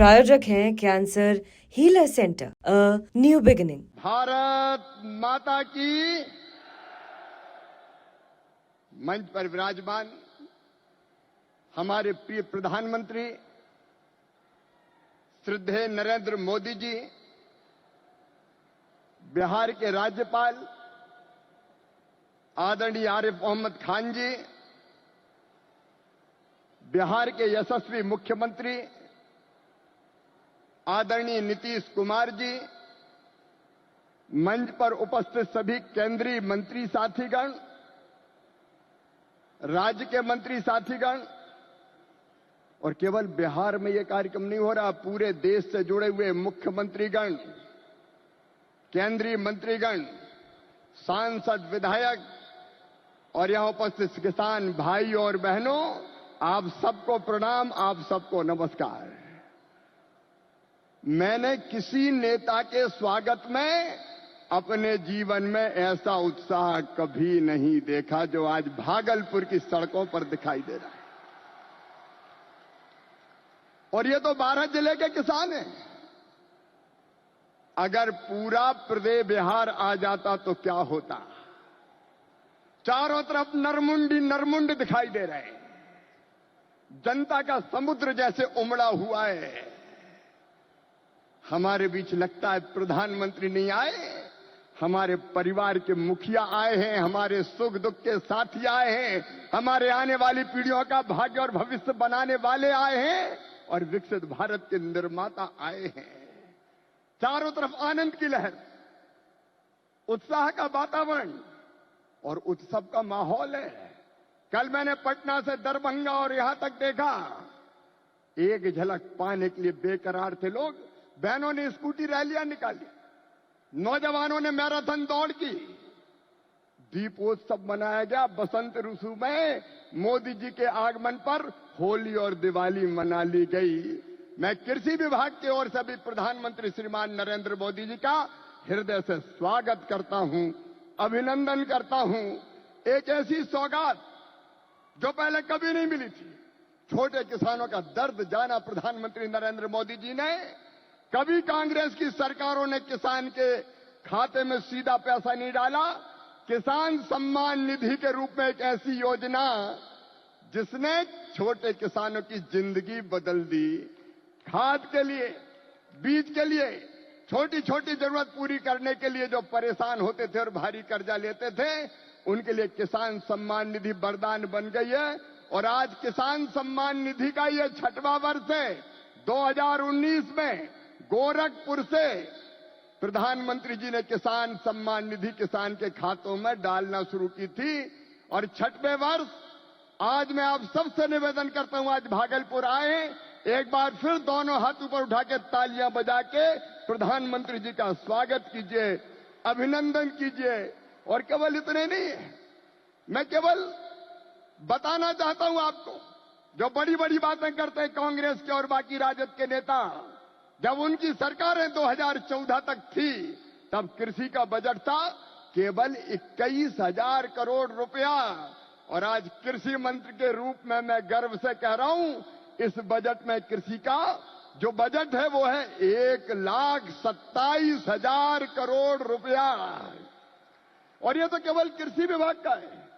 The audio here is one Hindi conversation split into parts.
प्रायोजक हैं cancer healer centre, a new beginning. Bharat माता की। मंच पर विराजमान हमारे प्रिय प्रधानमंत्री श्रद्धेय नरेंद्र मोदी जी, बिहार के राज्यपाल आदरणीय आरिफ मोहम्मद खान जी, बिहार के यशस्वी मुख्यमंत्री आदरणीय नीतीश कुमार जी, मंच पर उपस्थित सभी केंद्रीय मंत्री साथीगण, राज्य के मंत्री साथीगण, और केवल बिहार में यह कार्यक्रम नहीं हो रहा, पूरे देश से जुड़े हुए मुख्यमंत्रीगण, केंद्रीय मंत्रीगण, सांसद, विधायक और यहां उपस्थित किसान भाई और बहनों, आप सबको प्रणाम, आप सबको नमस्कार। मैंने किसी नेता के स्वागत में अपने जीवन में ऐसा उत्साह कभी नहीं देखा जो आज भागलपुर की सड़कों पर दिखाई दे रहा है। और ये तो 12 जिले के किसान हैं। अगर पूरा प्रदेश बिहार आ जाता तो क्या होता। चारों तरफ नरमुंड दिखाई दे रहे हैं। जनता का समुद्र जैसे उमड़ा हुआ है। हमारे बीच लगता है प्रधानमंत्री नहीं आए, हमारे परिवार के मुखिया आए हैं, हमारे सुख दुख के साथी आए हैं, हमारे आने वाली पीढ़ियों का भाग्य और भविष्य बनाने वाले आए हैं और विकसित भारत के निर्माता आए हैं। चारों तरफ आनंद की लहर, उत्साह का वातावरण और उत्सव का माहौल है। कल मैंने पटना से दरभंगा और यहां तक देखा, एक झलक पाने के लिए बेकरार थे लोग। बहनों ने स्कूटी रैलियां निकाली, नौजवानों ने मैराथन दौड़ की, दीपोत्सव मनाया गया। बसंत ऋतु में मोदी जी के आगमन पर होली और दिवाली मना ली गई। मैं कृषि विभाग की ओर से भी प्रधानमंत्री श्रीमान नरेंद्र मोदी जी का हृदय से स्वागत करता हूं, अभिनंदन करता हूं। एक ऐसी सौगात जो पहले कभी नहीं मिली थी। छोटे किसानों का दर्द जाना प्रधानमंत्री नरेंद्र मोदी जी ने। कभी कांग्रेस की सरकारों ने किसान के खाते में सीधा पैसा नहीं डाला। किसान सम्मान निधि के रूप में एक ऐसी योजना जिसने छोटे किसानों की जिंदगी बदल दी। खाद के लिए, बीज के लिए, छोटी छोटी जरूरत पूरी करने के लिए जो परेशान होते थे और भारी कर्जा लेते थे, उनके लिए किसान सम्मान निधि वरदान बन गई है। और आज किसान सम्मान निधि का यह 6वां वर्ष है। 2019 में गोरखपुर से प्रधानमंत्री जी ने किसान सम्मान निधि किसान के खातों में डालना शुरू की थी। और 6वें वर्ष आज मैं आप सबसे निवेदन करता हूं, आज भागलपुर आए, एक बार फिर दोनों हाथ ऊपर उठा के तालियां बजा के प्रधानमंत्री जी का स्वागत कीजिए, अभिनंदन कीजिए। और केवल इतने नहीं, मैं केवल बताना चाहता हूं आपको, जो बड़ी बड़ी बातें करते हैं कांग्रेस के और बाकी राजद के नेता, जब उनकी सरकारें 2014 तक थी, तब कृषि का बजट था केवल 21,000 करोड़ रुपया। और आज कृषि मंत्री के रूप में मैं गर्व से कह रहा हूं, इस बजट में कृषि का जो बजट है वो है 1,27,000 करोड़ रुपया। और ये तो केवल कृषि विभाग का है।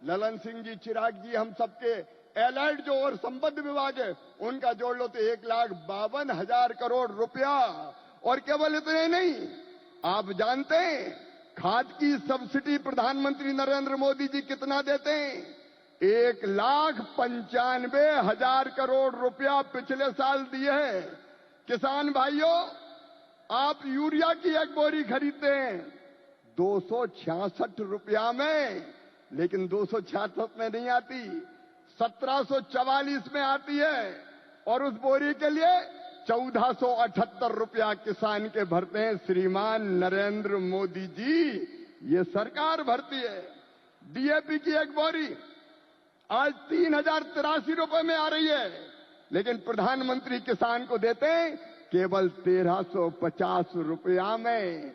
ललन सिंह जी, चिराग जी, हम सबके एलाइड जो और संबद्ध विभाग है, उनका जोड़ लो तो 1,52,000 करोड़ रुपया। और केवल इतने नहीं, आप जानते हैं खाद की सब्सिडी प्रधानमंत्री नरेंद्र मोदी जी कितना देते हैं? 1,95,000 करोड़ रुपया पिछले साल दिए हैं। किसान भाइयों, आप यूरिया की एक बोरी खरीदते हैं 266 रुपया में, लेकिन 266 में नहीं आती, 1744 में आती है। और उस बोरी के लिए 1478 रुपया किसान के भरते हैं श्रीमान नरेंद्र मोदी जी, ये सरकार भरती है। डीएपी की एक बोरी आज 3,083 रुपए में आ रही है, लेकिन प्रधानमंत्री किसान को देते हैं केवल 1,350 रुपया में।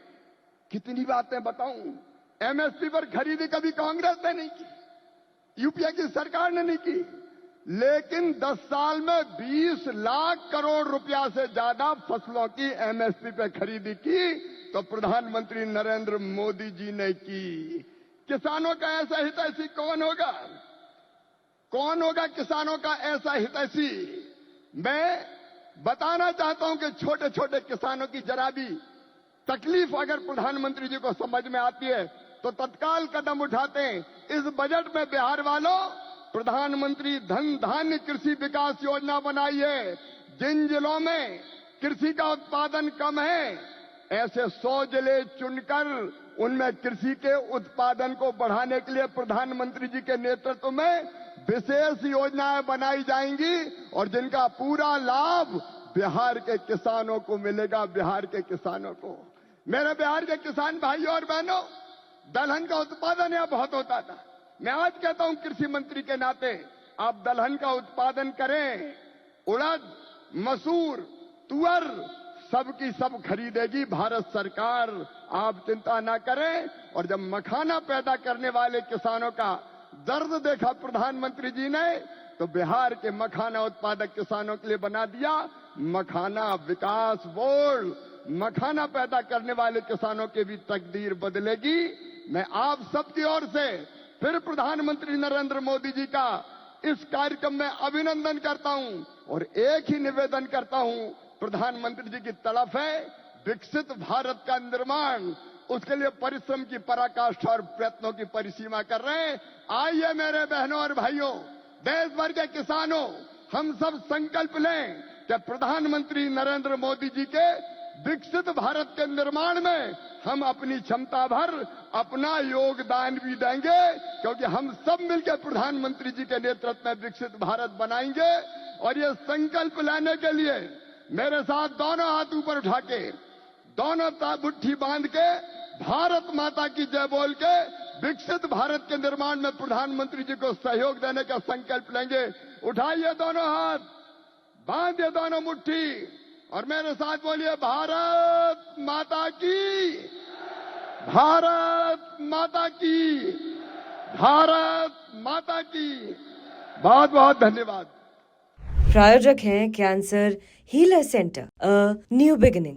कितनी बातें बताऊं। एमएसपी पर खरीदी कभी कांग्रेस ने नहीं की, यूपीए की सरकार ने नहीं की, लेकिन 10 साल में 20 लाख करोड़ रुपया से ज्यादा फसलों की एमएसपी पे खरीदी की तो प्रधानमंत्री नरेंद्र मोदी जी ने की। किसानों का ऐसा हितैषी कौन होगा? कौन होगा किसानों का ऐसा हितैषी? मैं बताना चाहता हूं कि छोटे छोटे किसानों की जरा भी तकलीफ अगर प्रधानमंत्री जी को समझ में आती है तो तत्काल कदम उठाते हैं। इस बजट में बिहार वालों प्रधानमंत्री धन धान्य कृषि विकास योजना बनाई है। जिन जिलों में कृषि का उत्पादन कम है, ऐसे 100 जिले चुनकर उनमें कृषि के उत्पादन को बढ़ाने के लिए प्रधानमंत्री जी के नेतृत्व में विशेष योजनाएं बनाई जाएंगी और जिनका पूरा लाभ बिहार के किसानों को मिलेगा। बिहार के किसानों को, मेरे बिहार के किसान भाइयों और बहनों, दलहन का उत्पादन यहां बहुत होता था। मैं आज कहता हूं कृषि मंत्री के नाते, आप दलहन का उत्पादन करें। उड़द, मसूर, तुअर सबकी सब खरीदेगी भारत सरकार, आप चिंता ना करें। और जब मखाना पैदा करने वाले किसानों का दर्द देखा प्रधानमंत्री जी ने, तो बिहार के मखाना उत्पादक किसानों के लिए बना दिया मखाना विकास बोर्ड। मखाना पैदा करने वाले किसानों की भी तकदीर बदलेगी। मैं आप सबकी ओर से फिर प्रधानमंत्री नरेंद्र मोदी जी का इस कार्यक्रम में अभिनंदन करता हूं और एक ही निवेदन करता हूं, प्रधानमंत्री जी की तड़प है विकसित भारत का निर्माण, उसके लिए परिश्रम की पराकाष्ठा और प्रयत्नों की परिसीमा कर रहे हैं। आइए मेरे बहनों और भाइयों, देश भर के किसानों, हम सब संकल्प लें कि प्रधानमंत्री नरेंद्र मोदी जी के विकसित भारत के निर्माण में हम अपनी क्षमता भर अपना योगदान भी देंगे, क्योंकि हम सब मिलकर प्रधानमंत्री जी के नेतृत्व में विकसित भारत बनाएंगे। और ये संकल्प लेने के लिए मेरे साथ दोनों हाथ ऊपर उठा के, दोनों मुट्ठी बांध के, भारत माता की जय बोल के विकसित भारत के निर्माण में प्रधानमंत्री जी को सहयोग देने का संकल्प लेंगे। उठाइए दोनों हाथ, बांधिए दोनों मुट्ठी और मेरे साथ बोलिए, भारत माता की, भारत माता की, भारत माता की। बहुत बहुत धन्यवाद। प्रायोजक हैं cancer healer centre, a new beginning.